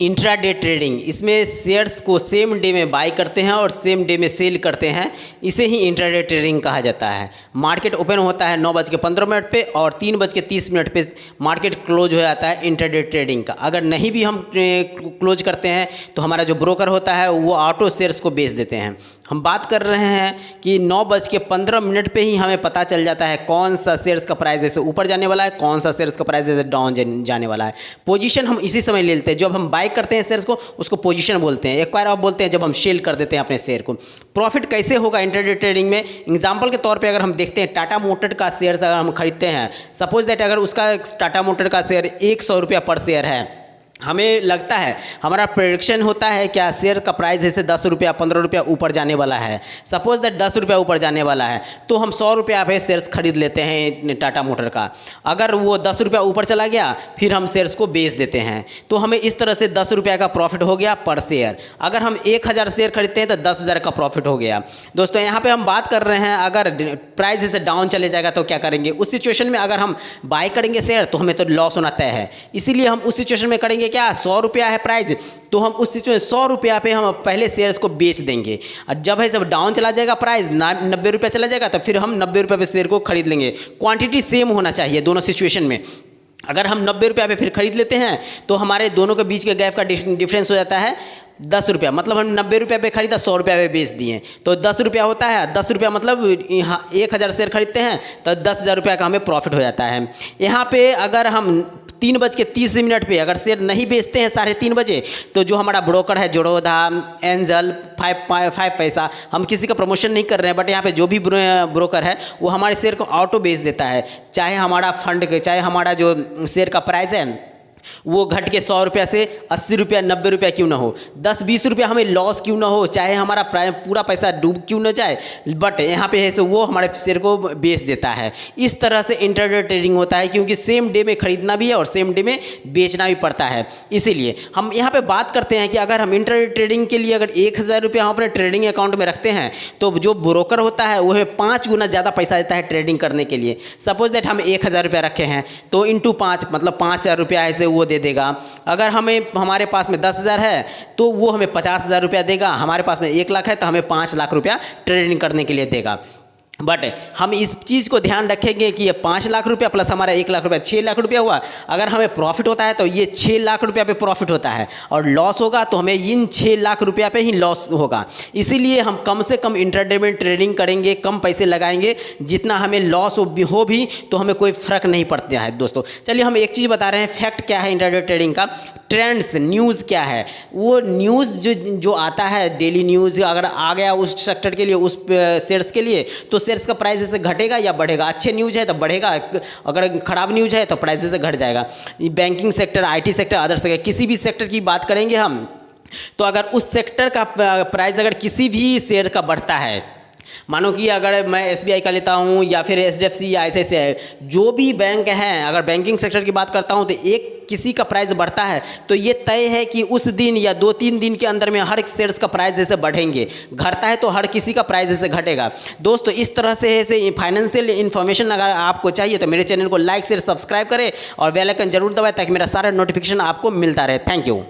Intraday trading, इसमें shares को same day में बाय करते हैं और सेम डे में सेल करते हैं, इसे ही इंट्राडे ट्रेडिंग कहा जाता है। मार्केट ओपन होता है 9:15 पे और 3:30 पे मार्केट क्लोज हो जाता है इंट्राडे ट्रेडिंग का। अगर नहीं भी हम क्लोज करते हैं तो हमारा जो ब्रोकर होता है वो ऑटो शेयर्स को बेच देते हैं। हम बात कर रहे हैं कि 9:15 पे ही हमें पता चल जाता है कौन सा शेयर्स का प्राइस ऐसे ऊपर जाने वाला है, कौन सा शेयर्स का प्राइस ऐसे डाउन जाने वाला है। पोजीशन हम इसी समय ले लेते हैं, जब हम बाय करते हैं शेयर्स को उसको पोजीशन बोलते हैं, एक्वायर ऑफ बोलते हैं जब हम सेल कर देते हैं अपने शेयर को। प्रॉफिट कैसे होगा इंट्राडे ट्रेडिंग में, एग्जांपल के तौर पे अगर हम देखते हैं टाटा मोटर का शेयर्स अगर हम खरीदते हैं, सपोज दैट अगर उसका टाटा मोटर का शेयर 100 रुपया पर शेयर है, हमें लगता है, हमारा प्रेडिक्शन होता है क्या शेयर का प्राइस जैसे 10 रुपया 15 रुपया ऊपर जाने वाला है, सपोज दैट 10 रुपया ऊपर जाने वाला है तो हम 100 रुपया पे शेयर्स खरीद लेते हैं टाटा मोटर का। अगर वो 10 रुपया ऊपर चला गया फिर हम शेयर्स को बेच देते हैं, तो हमें इस तरह से 10 रुपया का प्रॉफिट हो गया पर शेयर। अगर हम 1000 शेयर खरीदते हैं तो 10,000 का प्रॉफिट हो गया। दोस्तों यहाँ पे हम बात कर रहे हैं अगर प्राइस जैसे डाउन चले जाएगा तो क्या करेंगे। उस सिचुएशन में अगर हम बाय करेंगे शेयर तो हमें तो लॉस होना तय है, इसीलिए हम उस सिचुएशन में करेंगे क्या, 100 रुपया है प्राइस तो हम उस सिचुएशन 100 रुपया पे हम पहले शेयर्स को बेच देंगे। और जब है जब डाउन चला जाएगा प्राइस 90 रुपया चला जाएगा तो फिर हम 90 रुपये पे शेयर को खरीद लेंगे। क्वांटिटी सेम होना चाहिए दोनों सिचुएशन में। अगर हम 90 रुपया पे फिर खरीद लेते हैं तो हमारे दोनों के बीच के गैप का डिफरेंस हो जाता है 10 रुपया, मतलब हम 90 रुपये पे खरीदा 100 रुपया पे बेच दिए तो 10 रुपया होता है। 10 रुपया मतलब यहाँ 1000 शेयर खरीदते हैं तो 10,000 रुपया का हमें प्रॉफिट हो जाता है। यहाँ पे अगर हम 3:30 पे अगर शेयर नहीं बेचते हैं 3:30 बजे तो जो हमारा ब्रोकर है जोड़ोधा, एंजल, 5 पैसा, हम किसी का प्रमोशन नहीं कर रहे हैं, बट यहाँ पे जो भी ब्रोकर है वो हमारे शेयर को ऑटो बेच देता है। चाहे हमारा फंड, चाहे हमारा जो शेयर का प्राइस है वो घट के 100 रुपया से 80 रुपया 90 रुपया क्यों ना हो, 10-20 रुपया हमें लॉस क्यों ना हो, चाहे हमारा पूरा पैसा डूब क्यों ना जाए, बट यहाँ पे है सो वो हमारे शेयर को बेच देता है। इस तरह से इंट्राडे ट्रेडिंग होता है, क्योंकि सेम डे में खरीदना भी है और सेम डे में बेचना भी पड़ता है। इसीलिए हम यहाँ पे बात करते हैं कि अगर हम इंट्राडे ट्रेडिंग के लिए अगर 1000 रुपया हम अपने ट्रेडिंग अकाउंट में रखते हैं तो जो ब्रोकर होता है वो हमें 5 गुना ज़्यादा पैसा देता है ट्रेडिंग करने के लिए। सपोज दैट हम 1000 रुपया रखे हैं तो इंटू 5 मतलब 5000 रुपया ऐसे वो दे देगा। अगर हमारे पास में 10,000 है तो वो हमें 50,000 रुपया देगा, हमारे पास में 1 लाख है तो हमें 5 लाख रुपया ट्रेडिंग करने के लिए देगा। बट हम इस चीज़ को ध्यान रखेंगे कि ये 5 लाख रुपया प्लस हमारा 1 लाख रुपया 6 लाख रुपया हुआ। अगर हमें प्रॉफिट होता है तो ये 6 लाख रुपया पे प्रॉफिट होता है और लॉस होगा तो हमें इन 6 लाख रुपया पे ही लॉस होगा। इसीलिए हम कम से कम इंट्राडे में ट्रेडिंग करेंगे, कम पैसे लगाएंगे, जितना हमें लॉस हो भी तो हमें कोई फ़र्क नहीं पड़ता है। दोस्तों चलिए हम एक चीज़ बता रहे हैं, फैक्ट क्या है इंट्राडे ट्रेडिंग का, ट्रेंड्स न्यूज़ क्या है। वो न्यूज़ जो आता है डेली न्यूज़ अगर आ गया उस सेक्टर के लिए, उस शेयर्स के लिए, तो शेयर्स का प्राइस ऐसे घटेगा या बढ़ेगा। अच्छे न्यूज़ है तो बढ़ेगा, अगर खराब न्यूज़ है तो प्राइस ऐसे घट जाएगा। Banking sector, IT sector, other sector, किसी भी सेक्टर की बात करेंगे हम तो अगर उस सेक्टर का प्राइस अगर किसी भी शेयर का बढ़ता है, मानो कि अगर मैं SBI का लेता हूँ या फिर HDFC या ऐसे है, जो भी बैंक हैं, अगर बैंकिंग सेक्टर की बात करता हूँ तो एक किसी का प्राइस बढ़ता है तो ये तय है कि उस दिन या 2-3 दिन के अंदर में हर एक शेयर्स का प्राइस जैसे बढ़ेंगे, घटता है तो हर किसी का प्राइस जैसे घटेगा। दोस्तों इस तरह से ऐसे फाइनेंशियल इन्फॉर्मेशन अगर आपको चाहिए तो मेरे चैनल को लाइक शेयर सब्सक्राइब करें और बेल आइकन जरूर दबाएं ताकि मेरा सारा नोटिफिकेशन आपको मिलता रहे। Thank you.